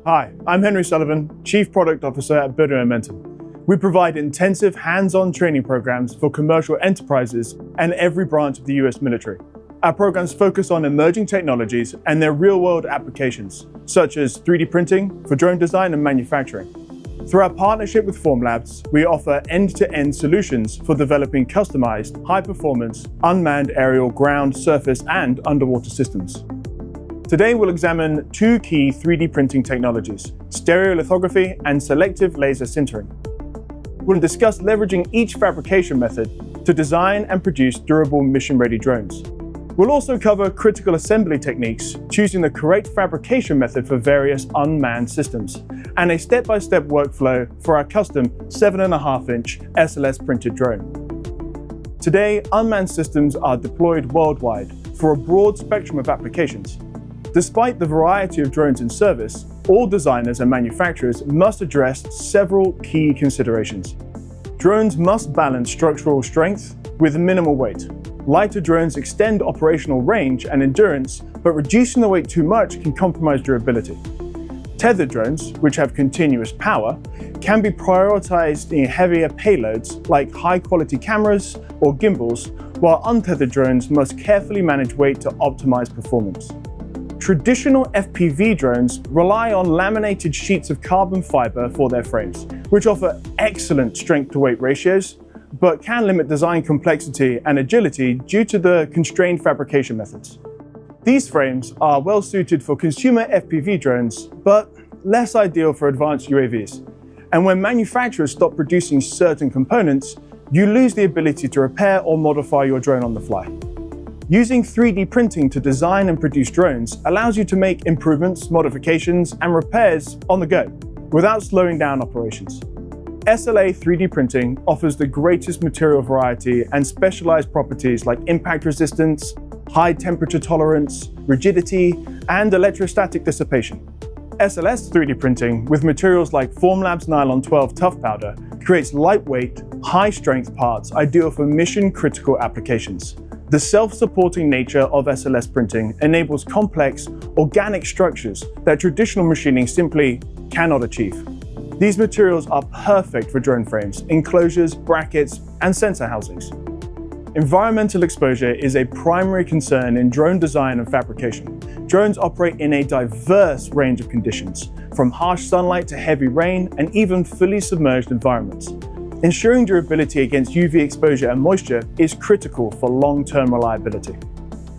Hi, I'm Henry Sullivan, Chief Product Officer at Building Momentum. We provide intensive hands-on training programs for commercial enterprises and every branch of the US military. Our programs focus on emerging technologies and their real-world applications, such as 3D printing for drone design and manufacturing. Through our partnership with Formlabs, we offer end-to-end solutions for developing customized, high-performance, unmanned aerial, ground, surface, and underwater systems. Today, we'll examine two key 3D printing technologies, stereolithography and selective laser sintering. We'll discuss leveraging each fabrication method to design and produce durable mission-ready drones. We'll also cover critical assembly techniques, choosing the correct fabrication method for various unmanned systems, and a step-by-step workflow for our custom 7.5-inch SLS-printed drone. Today, unmanned systems are deployed worldwide for a broad spectrum of applications. Despite the variety of drones in service, all designers and manufacturers must address several key considerations. Drones must balance structural strength with minimal weight. Lighter drones extend operational range and endurance, but reducing the weight too much can compromise durability. Tethered drones, which have continuous power, can be prioritized in heavier payloads like high-quality cameras or gimbals, while untethered drones must carefully manage weight to optimize performance. Traditional FPV drones rely on laminated sheets of carbon fiber for their frames, which offer excellent strength-to-weight ratios, but can limit design complexity and agility due to the constrained fabrication methods. These frames are well suited for consumer FPV drones, but less ideal for advanced UAVs. And when manufacturers stop producing certain components, you lose the ability to repair or modify your drone on the fly. Using 3D printing to design and produce drones allows you to make improvements, modifications, and repairs on the go, without slowing down operations. SLA 3D printing offers the greatest material variety and specialized properties like impact resistance, high temperature tolerance, rigidity, and electrostatic dissipation. SLS 3D printing, with materials like Formlabs Nylon 12 Tough Powder, creates lightweight, high-strength parts ideal for mission-critical applications. The self-supporting nature of SLS printing enables complex, organic structures that traditional machining simply cannot achieve. These materials are perfect for drone frames, enclosures, brackets, and sensor housings. Environmental exposure is a primary concern in drone design and fabrication. Drones operate in a diverse range of conditions, from harsh sunlight to heavy rain, and even fully submerged environments. Ensuring durability against UV exposure and moisture is critical for long-term reliability.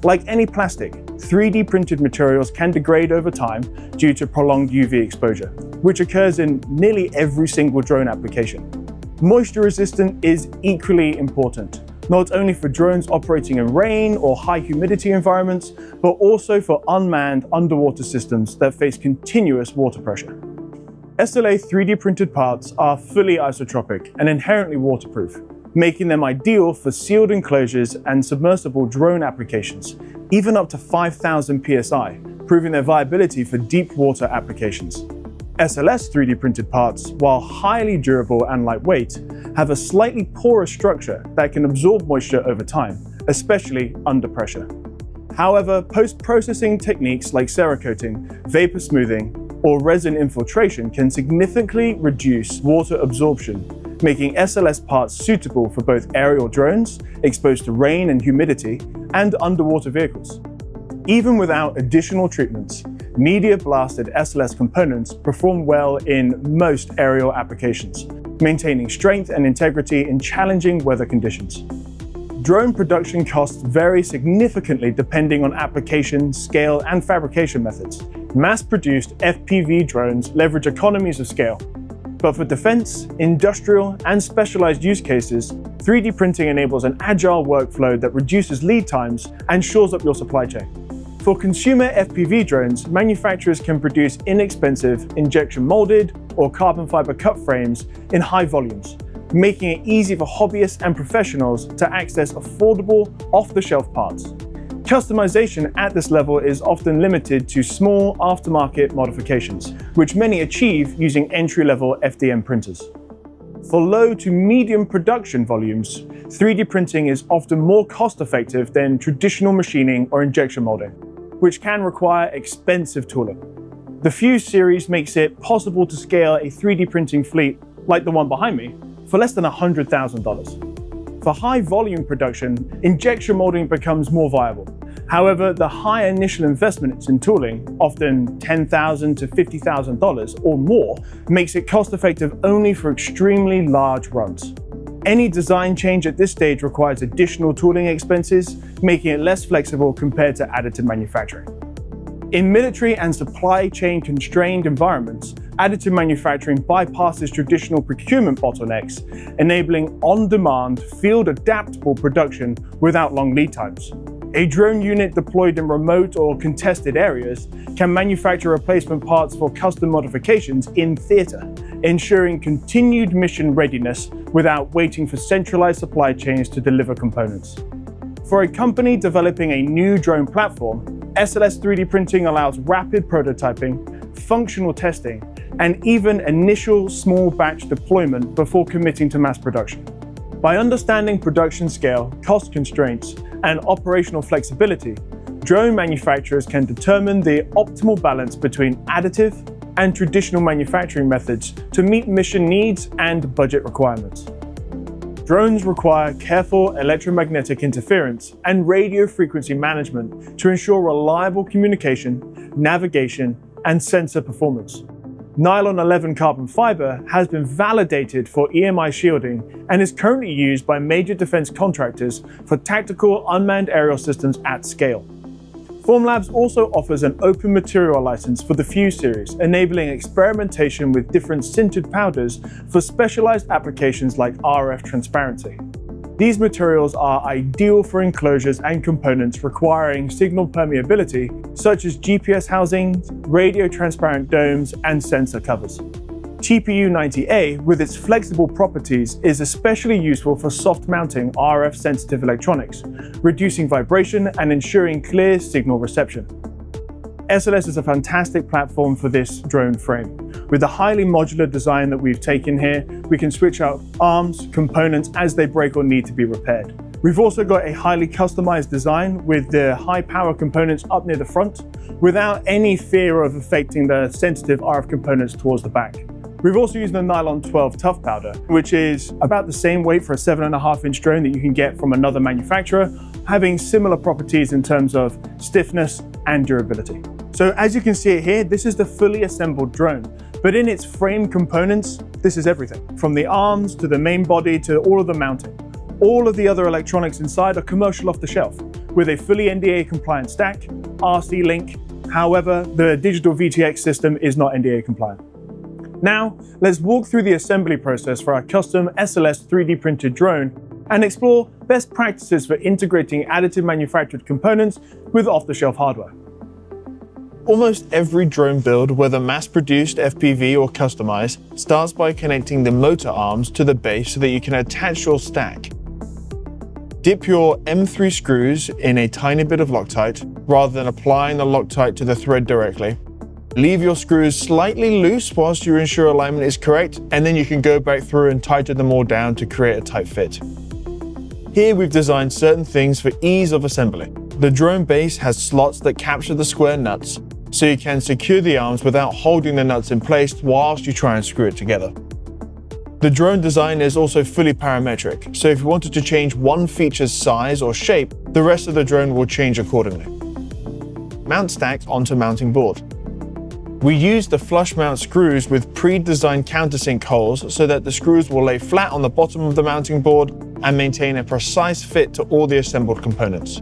Like any plastic, 3D printed materials can degrade over time due to prolonged UV exposure, which occurs in nearly every single drone application. Moisture resistant is equally important, not only for drones operating in rain or high humidity environments, but also for unmanned underwater systems that face continuous water pressure. SLA 3D printed parts are fully isotropic and inherently waterproof, making them ideal for sealed enclosures and submersible drone applications, even up to 5,000 psi, proving their viability for deep water applications. SLS 3D printed parts, while highly durable and lightweight, have a slightly porous structure that can absorb moisture over time, especially under pressure. However, post-processing techniques like cerakoting, vapor smoothing, or resin infiltration can significantly reduce water absorption, making SLS parts suitable for both aerial drones exposed to rain and humidity and underwater vehicles. Even without additional treatments, media-blasted SLS components perform well in most aerial applications, maintaining strength and integrity in challenging weather conditions. Drone production costs vary significantly depending on application, scale, and fabrication methods. Mass-produced FPV drones leverage economies of scale. But for defense, industrial, and specialized use cases, 3D printing enables an agile workflow that reduces lead times and shores up your supply chain. For consumer FPV drones, manufacturers can produce inexpensive injection molded or carbon fiber cut frames in high volumes, making it easy for hobbyists and professionals to access affordable, off-the-shelf parts. Customization at this level is often limited to small aftermarket modifications, which many achieve using entry-level FDM printers. For low to medium production volumes, 3D printing is often more cost-effective than traditional machining or injection molding. which can require expensive tooling. The Fuse series makes it possible to scale a 3D printing fleet like the one behind me for less than $100,000. For high volume production, injection molding becomes more viable. However, the high initial investments in tooling, often $10,000 to $50,000 or more, makes it cost-effective only for extremely large runs. Any design change at this stage requires additional tooling expenses, making it less flexible compared to additive manufacturing. In military and supply chain constrained environments, additive manufacturing bypasses traditional procurement bottlenecks, enabling on-demand, field-adaptable production without long lead times. A drone unit deployed in remote or contested areas can manufacture replacement parts for custom modifications in theater, ensuring continued mission readiness without waiting for centralized supply chains to deliver components. For a company developing a new drone platform, SLS 3D printing allows rapid prototyping, functional testing, and even initial small batch deployment before committing to mass production. By understanding production scale, cost constraints, and operational flexibility, drone manufacturers can determine the optimal balance between additive and traditional manufacturing methods to meet mission needs and budget requirements. Drones require careful electromagnetic interference and radio frequency management to ensure reliable communication, navigation, and sensor performance. Nylon 11 carbon fiber has been validated for EMI shielding and is currently used by major defense contractors for tactical unmanned aerial systems at scale. Formlabs also offers an open material license for the Fuse series, enabling experimentation with different sintered powders for specialized applications like RF transparency. These materials are ideal for enclosures and components requiring signal permeability, such as GPS housings, radio transparent domes, and sensor covers. TPU-90A, with its flexible properties, is especially useful for soft mounting RF-sensitive electronics, reducing vibration and ensuring clear signal reception. SLS is a fantastic platform for this drone frame. With the highly modular design that we've taken here, we can switch out arms, components as they break or need to be repaired. We've also got a highly customized design with the high power components up near the front, without any fear of affecting the sensitive RF components towards the back. We've also used the nylon 12 tough powder, which is about the same weight for a 7.5-inch drone that you can get from another manufacturer, having similar properties in terms of stiffness and durability. So as you can see it here, this is the fully assembled drone, but in its frame components, this is everything, from the arms to the main body to all of the mounting. All of the other electronics inside are commercial off the shelf, with a fully NDA compliant stack, RC link. However, the digital VTX system is not NDA compliant. Now, let's walk through the assembly process for our custom SLS 3D printed drone and explore best practices for integrating additive manufactured components with off-the-shelf hardware. Almost every drone build, whether mass-produced, FPV, or customized, starts by connecting the motor arms to the base so that you can attach your stack. Dip your M3 screws in a tiny bit of Loctite rather than applying the Loctite to the thread directly. Leave your screws slightly loose whilst you ensure alignment is correct, and then you can go back through and tighten them all down to create a tight fit. Here we've designed certain things for ease of assembly. The drone base has slots that capture the square nuts, so you can secure the arms without holding the nuts in place whilst you try and screw it together. The drone design is also fully parametric, so if you wanted to change one feature's size or shape, the rest of the drone will change accordingly. Mount stacks onto mounting board. We use the flush mount screws with pre-designed countersink holes so that the screws will lay flat on the bottom of the mounting board and maintain a precise fit to all the assembled components.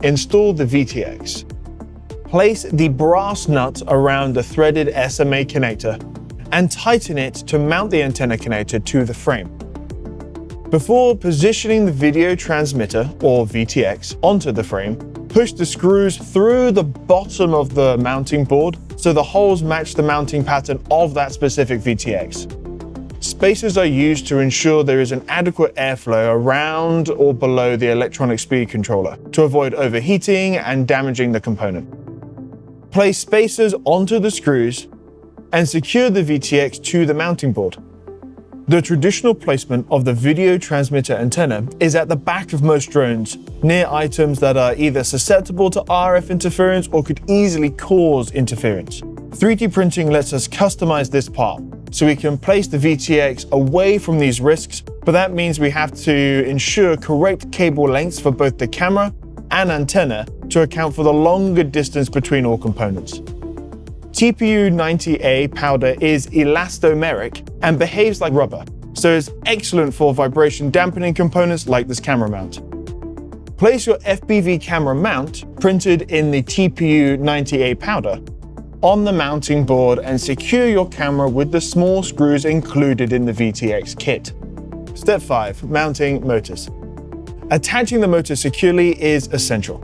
Install the VTX. Place the brass nut around the threaded SMA connector and tighten it to mount the antenna connector to the frame. Before positioning the video transmitter, or VTX, onto the frame, push the screws through the bottom of the mounting board so the holes match the mounting pattern of that specific VTX. Spacers are used to ensure there is an adequate airflow around or below the electronic speed controller to avoid overheating and damaging the component. Place spacers onto the screws and secure the VTX to the mounting board. The traditional placement of the video transmitter antenna is at the back of most drones, near items that are either susceptible to RF interference or could easily cause interference. 3D printing lets us customize this part, so we can place the VTX away from these risks, but that means we have to ensure correct cable lengths for both the camera and antenna to account for the longer distance between all components. TPU-90A powder is elastomeric and behaves like rubber, so it's excellent for vibration dampening components like this camera mount. Place your FPV camera mount, printed in the TPU-90A powder, on the mounting board and secure your camera with the small screws included in the VTX kit. Step 5. Mounting motors. Attaching the motor securely is essential.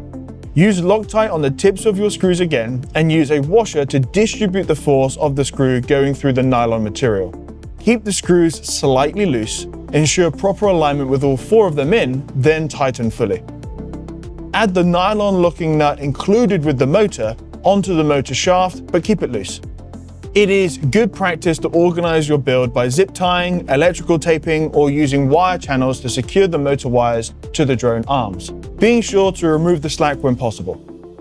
Use Loctite on the tips of your screws again, and use a washer to distribute the force of the screw going through the nylon material. Keep the screws slightly loose, ensure proper alignment with all 4 of them in, then tighten fully. Add the nylon locking nut included with the motor onto the motor shaft, but keep it loose. It is good practice to organize your build by zip tying, electrical taping, or using wire channels to secure the motor wires to the drone arms, being sure to remove the slack when possible.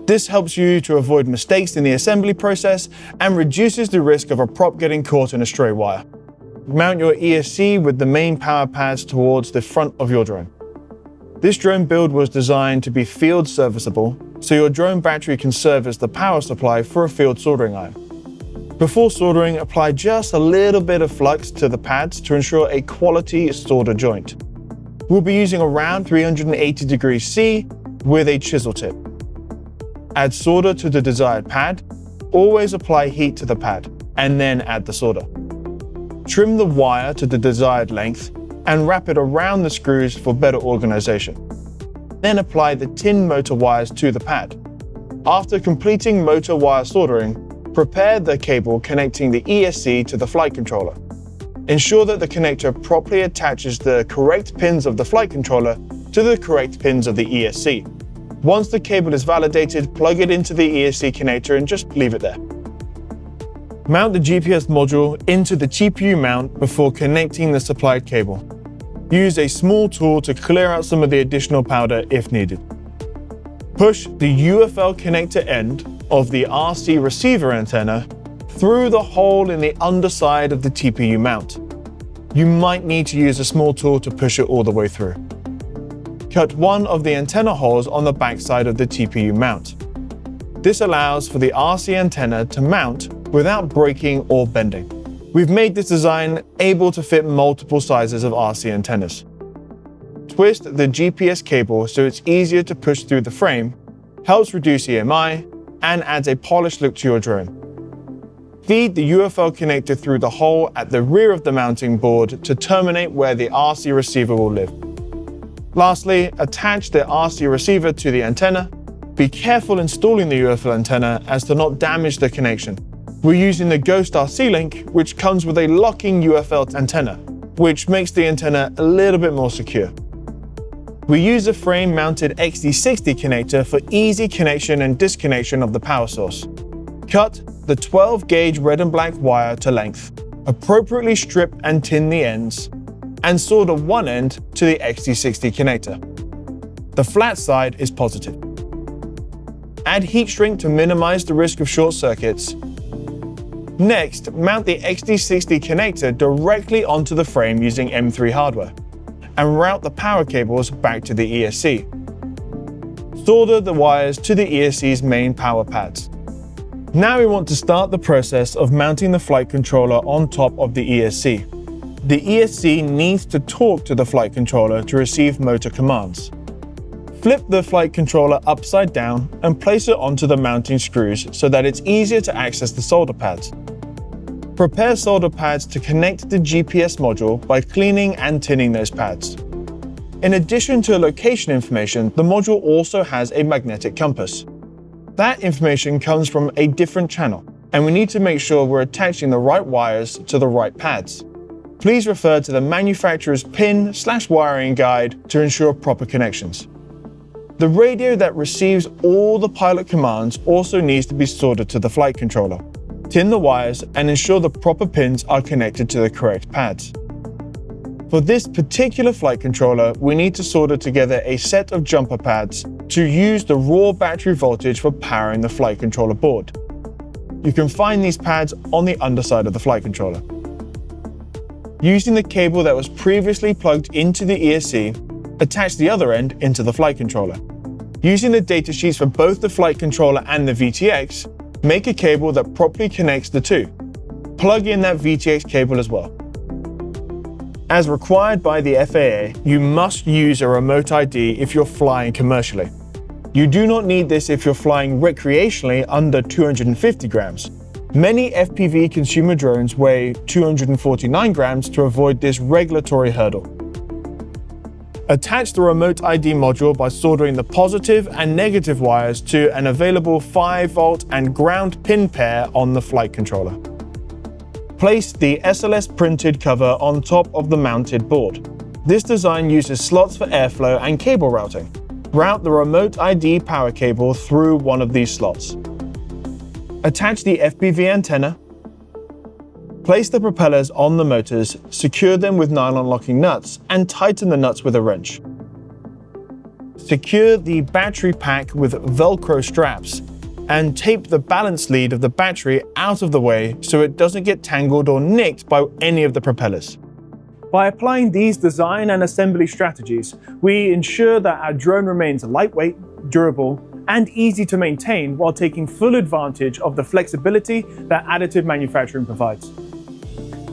This helps you to avoid mistakes in the assembly process and reduces the risk of a prop getting caught in a stray wire. Mount your ESC with the main power pads towards the front of your drone. This drone build was designed to be field serviceable, so your drone battery can serve as the power supply for a field soldering iron. Before soldering, apply just a little bit of flux to the pads to ensure a quality solder joint. We'll be using around 380 degrees C with a chisel tip. Add solder to the desired pad. Always apply heat to the pad, and then add the solder. Trim the wire to the desired length and wrap it around the screws for better organization. Then apply the tin motor wires to the pad. After completing motor wire soldering, prepare the cable connecting the ESC to the flight controller. Ensure that the connector properly attaches the correct pins of the flight controller to the correct pins of the ESC. Once the cable is validated, plug it into the ESC connector and just leave it there. Mount the GPS module into the TPU mount before connecting the supplied cable. Use a small tool to clear out some of the additional powder if needed. Push the UFL connector end of the RC receiver antenna through the hole in the underside of the TPU mount. You might need to use a small tool to push it all the way through. Cut one of the antenna holes on the backside of the TPU mount. This allows for the RC antenna to mount without breaking or bending. We've made this design able to fit multiple sizes of RC antennas. Twist the GPS cable so it's easier to push through the frame, helps reduce EMI, and adds a polished look to your drone. Feed the UFL connector through the hole at the rear of the mounting board to terminate where the RC receiver will live. Lastly, attach the RC receiver to the antenna. Be careful installing the UFL antenna as to not damage the connection. We're using the Ghost RC link, which comes with a locking UFL antenna, which makes the antenna a little bit more secure. We use a frame-mounted XD60 connector for easy connection and disconnection of the power source. Cut the 12-gauge red and black wire to length, appropriately strip and tin the ends, and solder one end to the XD60 connector. The flat side is positive. Add heat shrink to minimize the risk of short circuits. Next, mount the XD60 connector directly onto the frame using M3 hardware, and route the power cables back to the ESC. Solder the wires to the ESC's main power pads. Now we want to start the process of mounting the flight controller on top of the ESC. The ESC needs to talk to the flight controller to receive motor commands. Flip the flight controller upside down and place it onto the mounting screws so that it's easier to access the solder pads. Prepare solder pads to connect the GPS module by cleaning and tinning those pads. In addition to location information, the module also has a magnetic compass. That information comes from a different channel, and we need to make sure we're attaching the right wires to the right pads. Please refer to the manufacturer's pin/wiring guide to ensure proper connections. The radio that receives all the pilot commands also needs to be soldered to the flight controller. Tin the wires and ensure the proper pins are connected to the correct pads. For this particular flight controller, we need to solder together a set of jumper pads to use the raw battery voltage for powering the flight controller board. You can find these pads on the underside of the flight controller. Using the cable that was previously plugged into the ESC, attach the other end into the flight controller. Using the datasheets for both the flight controller and the VTX, make a cable that properly connects the two. Plug in that VTX cable as well. As required by the FAA, you must use a remote ID if you're flying commercially. You do not need this if you're flying recreationally under 250 grams. Many FPV consumer drones weigh 249 grams to avoid this regulatory hurdle. Attach the remote ID module by soldering the positive and negative wires to an available 5-volt and ground pin pair on the flight controller. Place the SLS-printed cover on top of the mounted board. This design uses slots for airflow and cable routing. Route the remote ID power cable through one of these slots. Attach the FPV antenna. Place the propellers on the motors, secure them with nylon locking nuts, and tighten the nuts with a wrench. Secure the battery pack with Velcro straps, and tape the balance lead of the battery out of the way so it doesn't get tangled or nicked by any of the propellers. By applying these design and assembly strategies, we ensure that our drone remains lightweight, durable, and easy to maintain while taking full advantage of the flexibility that additive manufacturing provides.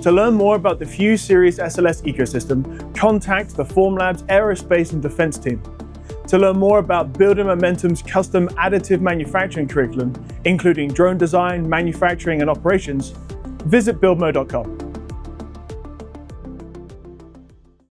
To learn more about the Fuse Series SLS ecosystem, contact the Formlabs Aerospace and Defense team. To learn more about Building Momentum's custom additive manufacturing curriculum, including drone design, manufacturing, and operations, visit buildmo.com.